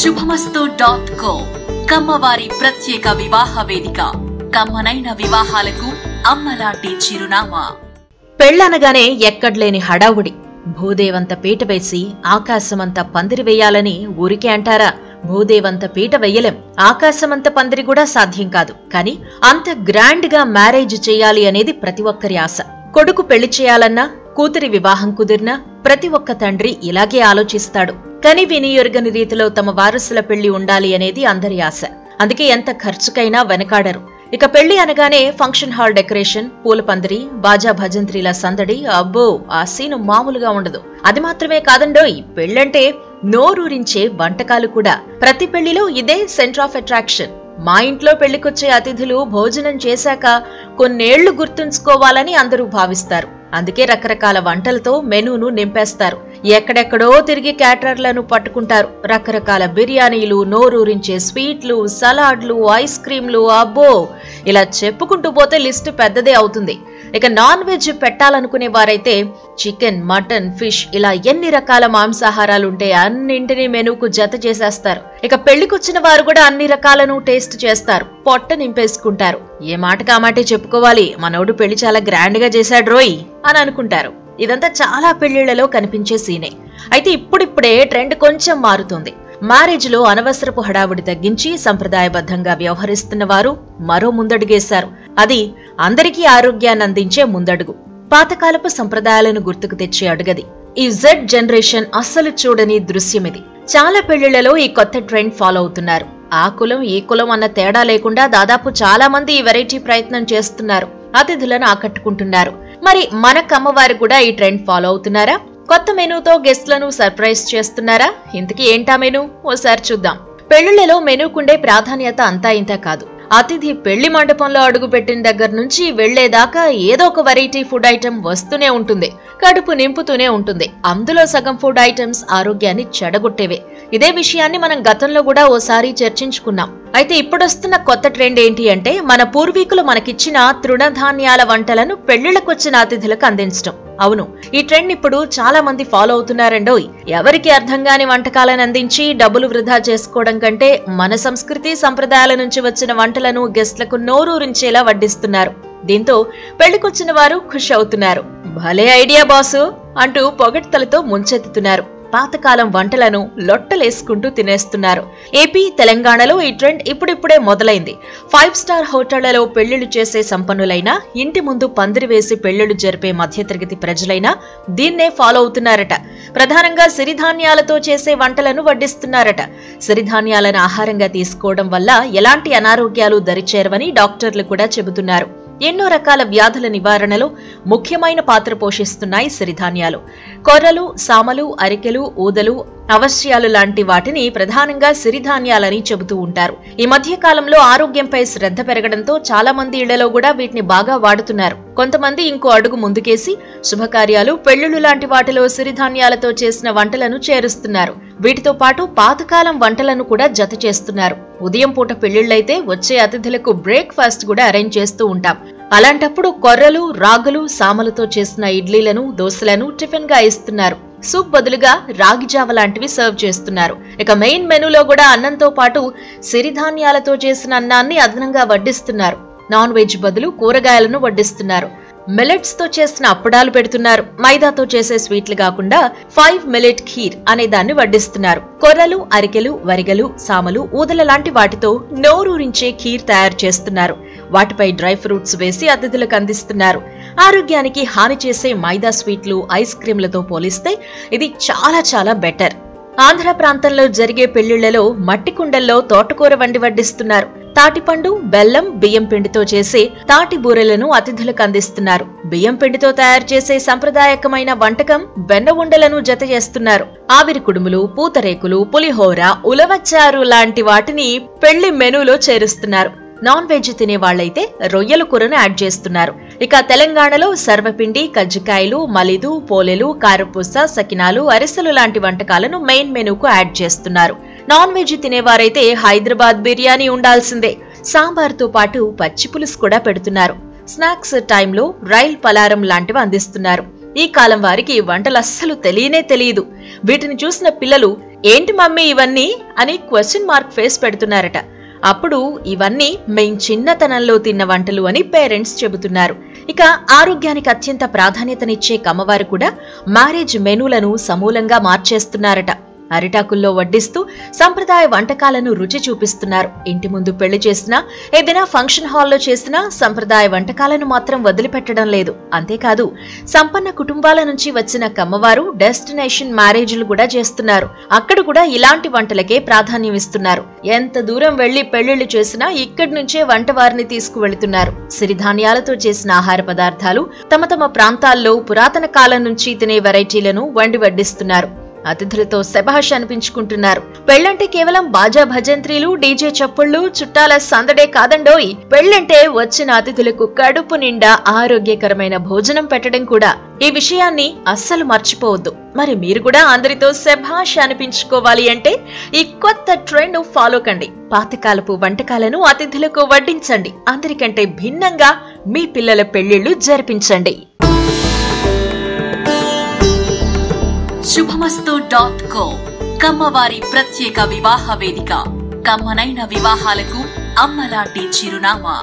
శుభమస్తు.co కమ్మవారి ప్రత్యేక వివాహ వేదిక. కమ్మనైన వివాహాలకు అమ్మలాంటి చిరునామా. పెళ్ళనగానే ఎక్కడ్లేని హడావుడి. భూదేవంత పీట వేసి ఆకాశమంత పందిరి వేయాలని ఊరికే అంటారా? భూదేవంత పీట వెయ్యలేం, ఆకాశమంత పందిరి కూడా సాధ్యం కాదు. కానీ అంత గ్రాండ్ గా మ్యారేజ్ చేయాలి అనేది ప్రతి ఒక్కరి ఆశ. కొడుకు పెళ్లి చేయాలన్నా, కూతురి వివాహం కుదిరినా ప్రతి ఒక్క తండ్రి ఇలాగే ఆలోచిస్తాడు. కానీ వినియోగని రీతిలో తమ వారసుల పెళ్లి ఉండాలి అనేది అందరి ఆశ. అందుకే ఎంత ఖర్చుకైనా వెనకాడరు. ఇక పెళ్లి అనగానే ఫంక్షన్ హాల్ డెకరేషన్, పూల పందిరి, బాజా భజంత్రీల సందడి, అబ్బో ఆ సీను మామూలుగా ఉండదు. అది మాత్రమే కాదండోయ్, పెళ్లంటే నోరూరించే వంటకాలు కూడా. ప్రతి పెళ్లిలో ఇదే సెంటర్ ఆఫ్ అట్రాక్షన్. మా ఇంట్లో పెళ్లికొచ్చే అతిథులు భోజనం చేశాక కొన్నేళ్లు గుర్తుంచుకోవాలని అందరూ భావిస్తారు. అందుకే రకరకాల వంటలతో మెనూను నింపేస్తారు. ఎక్కడెక్కడో తిరిగి క్యాటరర్లను పట్టుకుంటారు. రకరకాల బిర్యానీలు, నోరూరించే స్వీట్లు, సలాడ్లు, ఐస్ క్రీంలు, అబ్బో ఇలా చెప్పుకుంటూ పోతే లిస్టు పెద్దదే అవుతుంది. ఇక నాన్ వెజ్ పెట్టాలనుకునే వారైతే చికెన్, మటన్, ఫిష్ ఇలా ఎన్ని రకాల మాంసాహారాలుంటే అన్నింటినీ మెనూకు జత చేసేస్తారు. ఇక పెళ్లికొచ్చిన వారు కూడా అన్ని రకాలను టేస్ట్ చేస్తారు, పొట్ట నింపేసుకుంటారు. ఏ మాటకా మాటే చెప్పుకోవాలి, మనోడు పెళ్లి చాలా గ్రాండ్ గా చేశాడు రోయ్ అని అనుకుంటారు. ఇదంతా చాలా పెళ్లిళ్లలో కనిపించే సీనే. అయితే ఇప్పుడిప్పుడే ట్రెండ్ కొంచెం మారుతుంది. మ్యారేజ్ లో అనవసరపు హడావుడి తగ్గించి సంప్రదాయబద్ధంగా వ్యవహరిస్తున్న వారు మరో ముందడుగేశారు. అది అందరికీ ఆరోగ్యాన్ని అందించే ముందడుగు. పాతకాలపు సంప్రదాయాలను గుర్తుకు తెచ్చే అడుగది. ఈ జెడ్ జనరేషన్ అస్సలు చూడని దృశ్యమిది. చాలా పెళ్లిళ్లలో ఈ కొత్త ట్రెండ్ ఫాలో అవుతున్నారు. ఆ కులం ఈ కులం అన్న తేడా లేకుండా దాదాపు చాలా మంది ఈ వెరైటీ ప్రయత్నం చేస్తున్నారు, అతిథులను ఆకట్టుకుంటున్నారు. మరి మన కమ్మవారు కూడా ఈ ట్రెండ్ ఫాలో అవుతున్నారా? కొత్త మెనూతో గెస్ట్లను సర్ప్రైజ్ చేస్తున్నారా? ఇంతకీ ఏంటా మెనూ ఓసారి చూద్దాం. పెళ్లిళ్లలో మెనూకుండే ప్రాధాన్యత అంతా ఇంతా కాదు. అతిథి పెళ్లి మండపంలో అడుగు పెట్టిన దగ్గర నుంచి వెళ్లేదాకా ఏదో ఒక వెరైటీ ఫుడ్ ఐటెం వస్తూనే ఉంటుంది, కడుపు నింపుతూనే ఉంటుంది. అందులో సగం ఫుడ్ ఐటమ్స్ ఆరోగ్యాన్ని చెడగొట్టేవే. ఇదే విషయాన్ని మనం గతంలో కూడా ఓసారి చర్చించుకున్నాం. అయితే ఇప్పుడొస్తున్న కొత్త ట్రెండ్ ఏంటి అంటే, మన పూర్వీకులు మనకిచ్చిన తృణధాన్యాల వంటలను పెళ్లిళ్లకొచ్చిన అతిథులకు అందించడం. అవును, ఈ ట్రెండ్ ఇప్పుడు చాలా మంది ఫాలో అవుతున్నారండోయ్. ఎవరికి అర్థం కాని వంటకాలను అందించి డబ్బులు వృధా చేసుకోవడం కంటే మన సంస్కృతి సంప్రదాయాల నుంచి వచ్చిన వంటలను గెస్ట్లకు నోరూరించేలా వడ్డిస్తున్నారు. దీంతో పెళ్లికొచ్చిన వారు ఖుషి అవుతున్నారు. భలే ఐడియా బాసు అంటూ పొగడ్తలతో ముంచెత్తుతున్నారు. పాతకాలం వంటలను లొట్టలేసుకుంటూ తినేస్తున్నారు. ఏపీ, తెలంగాణలో ఈ ట్రెండ్ ఇప్పుడిప్పుడే మొదలైంది. 5 స్టార్ హోటళ్లలో పెళ్లిళ్లు చేసే సంపన్నులైనా, ఇంటి ముందు పందిరి వేసి పెళ్లిళ్లు జరిపే మధ్యతరగతి ప్రజలైనా దీన్నే ఫాలో అవుతున్నారట. ప్రధానంగా సిరిధాన్యాలతో చేసే వంటలను వడ్డిస్తున్నారట. సిరిధాన్యాలను ఆహారంగా తీసుకోవడం వల్ల ఎలాంటి అనారోగ్యాలు దరిచేరవని డాక్టర్లు కూడా చెబుతున్నారు. ఎన్నో రకాల వ్యాధుల నివారణలో ముఖ్యమైన పాత్ర పోషిస్తున్నాయి సిరిధాన్యాలు. కొర్రలు, సామలు, అరికెలు, ఊదలు, అవశ్యాలు లాంటి వాటిని ప్రధానంగా సిరిధాన్యాలని చెబుతూ ఉంటారు. ఈ మధ్య కాలంలో ఆరోగ్యంపై శ్రద్ధ పెరగడంతో చాలా మంది ఇళ్లలో కూడా వీటిని బాగా వాడుతున్నారు. కొంతమంది ఇంకో అడుగు ముందుకేసి శుభకార్యాలు, పెళ్లిళ్లు లాంటి వాటిలో సిరిధాన్యాలతో చేసిన వంటలను చేరుస్తున్నారు. వీటితో పాటు పాతకాలం వంటలను కూడా జత చేస్తున్నారు. ఉదయం పూట పెళ్లిళ్లైతే వచ్చే అతిథులకు బ్రేక్ఫాస్ట్ కూడా అరేంజ్ చేస్తూ ఉంటాం. అలాంటప్పుడు కొర్రలు, రాగులు, సామలతో చేసిన ఇడ్లీలను, దోశలను టిఫిన్ గా ఇస్తున్నారు. సూప్ బదులుగా రాగి జావ లాంటివి సర్వ్ చేస్తున్నారు. ఇక మెయిన్ మెనూలో కూడా అన్నంతో పాటు సిరిధాన్యాలతో చేసిన అన్నాన్ని అదనంగా వడ్డిస్తున్నారు. నాన్ వెజ్ బదులు కూరగాయలను వడ్డిస్తున్నారు. మిల్లెట్స్ తో చేసిన అప్పడాలు పెడుతున్నారు. మైదాతో చేసే స్వీట్లు కాకుండా 5 మిల్లెట్ ఖీర్ అనే దాన్ని వడ్డిస్తున్నారు. కొర్రలు, అరికెలు, వరిగలు, సామలు, ఊదల లాంటి వాటితో నోరూరించే ఖీర్ తయారు చేస్తున్నారు. వాటిపై డ్రై ఫ్రూట్స్ వేసి అతిథులకు అందిస్తున్నారు. ఆరోగ్యానికి హాని చేసే మైదా స్వీట్లు, ఐస్ క్రీంలతో పోలిస్తే ఇది చాలా చాలా బెటర్. ఆంధ్ర ప్రాంతంలో జరిగే పెళ్లిళ్లలో మట్టి కుండల్లో తోటకూర వండి వడ్డిస్తున్నారు. తాటిపండు, బెల్లం, బియ్యం పిండితో చేసే తాటి బూరెలను అతిథులకు అందిస్తున్నారు. బియ్యం పిండితో తయారు చేసే సంప్రదాయకమైన వంటకం బెన్న ఉండలను జత చేస్తున్నారు. ఆవిరి కుడుములు, పూతరేకులు, పులిహోర, ఉలవచారు లాంటి వాటిని పెళ్లి మెనూలో చేరుస్తున్నారు. నాన్ వెజ్ తినే వాళ్లైతే రొయ్యల కూరను యాడ్ చేస్తున్నారు. ఇక తెలంగాణలో సర్వపిండి, కజ్జికాయలు, మలిదు, పోలెలు, కారపూస, సకినాలు, అరిసెలు లాంటి వంటకాలను మెయిన్ మెనూకు యాడ్ చేస్తున్నారు. నాన్ వెజ్ తినేవారైతే హైదరాబాద్ బిర్యానీ ఉండాల్సిందే. సాంబార్తో పాటు పచ్చి పులుసు కూడా పెడుతున్నారు. స్నాక్స్ టైంలో రైల్ పలారం లాంటివి అందిస్తున్నారు. ఈ కాలం వారికి వంటలు అస్సలు తెలియనే తెలియదు. వీటిని చూసిన పిల్లలు ఏంటి మమ్మీ ఇవన్నీ అని క్వశ్చన్ మార్క్ ఫేస్ పెడుతున్నారట. అప్పుడు ఇవన్నీ మేం చిన్నతనంలో తిన్న వంటలు అని పేరెంట్స్ చెబుతున్నారు. ఇక ఆరోగ్యానికి అత్యంత ప్రాధాన్యతనిచ్చే కమ్మవారు కూడా మ్యారేజ్ మెనూలను సమూలంగా మార్చేస్తున్నారట. అరిటాకుల్లో వడ్డిస్తూ సంప్రదాయ వంటకాలను రుచి చూపిస్తున్నారు. ఇంటి ముందు పెళ్లి చేసినా, ఏదైనా ఫంక్షన్ హాల్లో చేసినా సంప్రదాయ వంటకాలను మాత్రం వదిలిపెట్టడం లేదు. అంతేకాదు సంపన్న కుటుంబాల నుంచి వచ్చిన కమ్మవారు డెస్టినేషన్ మ్యారేజ్లు కూడా చేస్తున్నారు. అక్కడ కూడా ఇలాంటి వంటలకే ప్రాధాన్యం ఇస్తున్నారు. ఎంత దూరం వెళ్లి పెళ్లిళ్లు చేసినా ఇక్కడి నుంచే వంటవారిని తీసుకువెళుతున్నారు. సిరిధాన్యాలతో చేసిన ఆహార పదార్థాలు, తమ తమ ప్రాంతాల్లో పురాతన కాలం నుంచి తినే వెరైటీలను వండి వడ్డిస్తున్నారు. అతిథులతో శభాష్ అనిపించుకుంటున్నారు. పెళ్లంటే కేవలం బాజా భజంత్రీలు, డీజే చప్పుళ్లు, చుట్టాల సందడే కాదండోయ్. పెళ్లంటే వచ్చిన అతిథులకు కడుపు నిండా ఆరోగ్యకరమైన భోజనం పెట్టడం కూడా. ఈ విషయాన్ని అస్సలు మర్చిపోవద్దు. మరి మీరు కూడా అందరితో శభాష్ అనిపించుకోవాలి అంటే ఈ కొత్త ట్రెండ్ ఫాలో కండి. పాతకాలపు వంటకాలను అతిథులకు వడ్డించండి. అందరికంటే భిన్నంగా మీ పిల్లల పెళ్లిళ్లు జరిపించండి. శుభమస్తు.co కమ్మవారి ప్రత్యేక వివాహ వేదిక. కమ్మనైన వివాహాలకు అమ్మలాంటి చిరునామా.